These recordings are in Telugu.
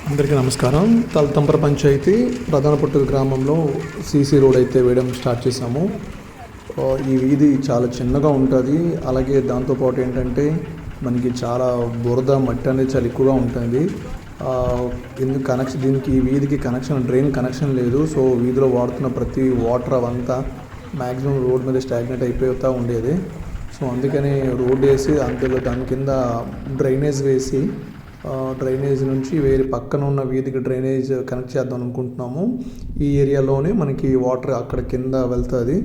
అందరికీ నమస్కారం. తల్తంపర పంచాయతీ ప్రధాన పుట్టూరు గ్రామంలో సీసీ రోడ్ అయితే వేయడం స్టార్ట్ చేసాము. ఈ వీధి చాలా చిన్నగా ఉంటుంది. అలాగే దాంతోపాటు ఏంటంటే మనకి చాలా బురద మట్టి అనేది చాలా ఎక్కువగా ఉంటుంది. దీనికి ఈ వీధికి డ్రైన్ కనెక్షన్ లేదు. సో వీధిలో వాడుతున్న ప్రతి వాటర్ అవంతా మ్యాక్సిమం రోడ్ మీద స్టాగ్నెట్ అయిపోతూ ఉండేది. సో అందుకని రోడ్ వేసి దాని కింద డ్రైనేజ్ వేసి డ్రైనేజ్ నుంచి వేరే పక్కన ఉన్న వీధికి డ్రైనేజ్ కనెక్ట్ చేద్దాం అనుకుంటున్నాము. ఈ ఏరియాలోనే మనకి వాటర్ అక్కడ కింద వెళ్తుంది.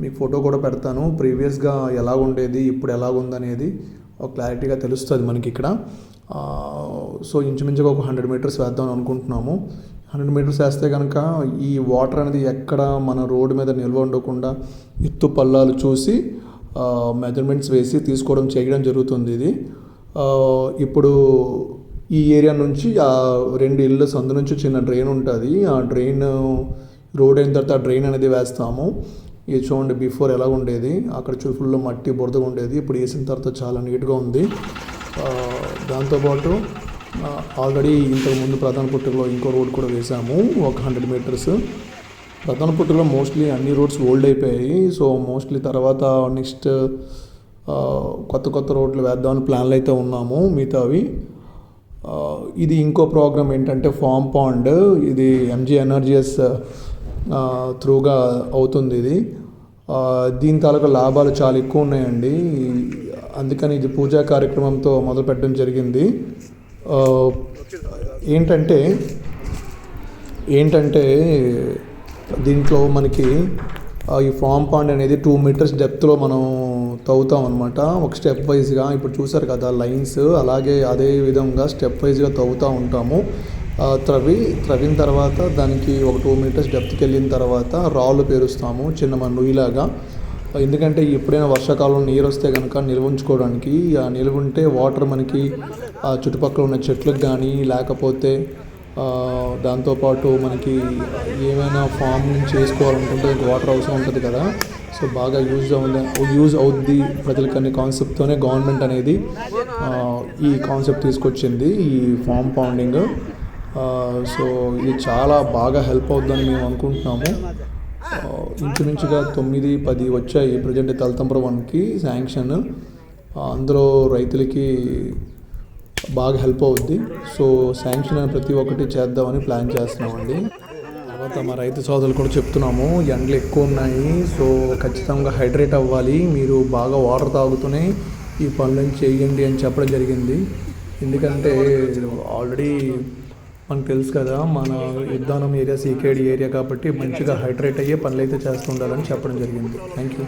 మీకు ఫోటో కూడా పెడతాను. ప్రీవియస్గా ఎలా ఉండేది, ఇప్పుడు ఎలా ఉందనేది క్లారిటీగా తెలుస్తుంది మనకి ఇక్కడ. సో ఇంచుమించుగా ఒక 100 మీటర్స్ వేద్దాం అనుకుంటున్నాము. 100 మీటర్స్ వేస్తే కనుక ఈ వాటర్ అనేది ఎక్కడ మన రోడ్డు మీద నిల్వ ఉండకుండా ఎత్తు పల్లాలు చూసి మెజర్మెంట్స్ వేసి చేయడం జరుగుతుంది. ఇది ఇప్పుడు ఈ ఏరియా నుంచి 2 ఇళ్ళ సందు నుంచి చిన్న డ్రైన్ ఉంటుంది. ఆ డ్రైన్ రోడ్ అయిన తర్వాత ఆ డ్రైన్ అనేది వేస్తాము. ఇది చూడండి, బిఫోర్ ఎలా ఉండేది, అక్కడ ఫుల్ మట్టి బురదగా ఉండేది. ఇప్పుడు వేసిన తర్వాత చాలా నీట్గా ఉంది. దాంతోపాటు ఆల్రెడీ ఇంతకుముందు ప్రధాన పుట్టలో ఇంకో రోడ్ కూడా వేసాము, ఒక 100 మీటర్స్. ప్రధాన పుట్టలో మోస్ట్లీ అన్ని రోడ్స్ ఓల్డ్ అయిపోయాయి. సో మోస్ట్లీ తర్వాత నెక్స్ట్ కొత్త రోడ్లు వేద్దామని ప్లాన్లు అయితే ఉన్నాము మిగతావి. ఇది ఇంకో ప్రోగ్రామ్ ఏంటంటే ఫామ్ పాండ్. ఇది ఎంజీ ఎనర్జీఎస్ త్రూగా అవుతుంది. ఇది దీని తాలూకా లాభాలు చాలా ఎక్కువ ఉన్నాయండి. అందుకని ఇది పూజా కార్యక్రమంతో మొదలు పెట్టడం జరిగింది. ఏంటంటే దీంట్లో మనకి ఈ ఫామ్ పాండ్ అనేది 2 మీటర్స్ డెప్త్లో మనం తవ్వుతాం అనమాట. ఒక స్టెప్ వైజ్గా ఇప్పుడు చూసారు కదా లైన్స్, అలాగే అదే విధంగా స్టెప్ వైజ్గా తవ్వుతూ ఉంటాము. త్రవిన తర్వాత దానికి ఒక 2 మీటర్స్ డెప్త్కి వెళ్ళిన తర్వాత రాళ్ళు పేరుస్తాము చిన్న నుయ్యిలాగా. ఎందుకంటే ఎప్పుడైనా వర్షాకాలంలో నీరు వస్తే కనుక నిల్వ ఉంచుకోవడానికి, ఆ నిల్వ ఉంటే వాటర్ మనకి చుట్టుపక్కల ఉన్న చెట్లకు కానీ లేకపోతే దాంతోపాటు మనకి ఏమైనా ఫార్మింగ్ చేసుకోవాలనుకుంటే వాటర్ అవసరం ఉంటుంది కదా. సో బాగా యూజ్ అవుద్ది ప్రజలకు అనే కాన్సెప్ట్తోనే గవర్నమెంట్ అనేది ఈ కాన్సెప్ట్ తీసుకొచ్చింది, ఈ ఫామ్ పాండింగ్. సో ఇది చాలా బాగా హెల్ప్ అవుద్దని మేము అనుకుంటున్నాము. ఇంచుమించుగా 9-10 వచ్చాయి ప్రజెంట్ తల్తంపర 1కి శాంక్షన్. అందులో రైతులకి బాగా హెల్ప్ అవుద్ది. సో శాంక్షన్ అని ప్రతి ఒక్కటి చేద్దామని ప్లాన్ చేస్తున్నామండి. తర్వాత మా రైతు సోదరులు కూడా చెప్తున్నాము, ఎండలు ఎక్కువ ఉన్నాయి, సో ఖచ్చితంగా హైడ్రేట్ అవ్వాలి, మీరు బాగా వాటర్ తాగుతూనే ఈ పనులను చేయండి అని చెప్పడం జరిగింది. ఎందుకంటే ఆల్రెడీ మనకు తెలుసు కదా, మన యుద్ధానం ఏరియా సీకేడి ఏరియా కాబట్టి మంచిగా హైడ్రేట్ అయ్యే పనులు అయితే చేస్తుండాలని చెప్పడం జరిగింది. Thank you.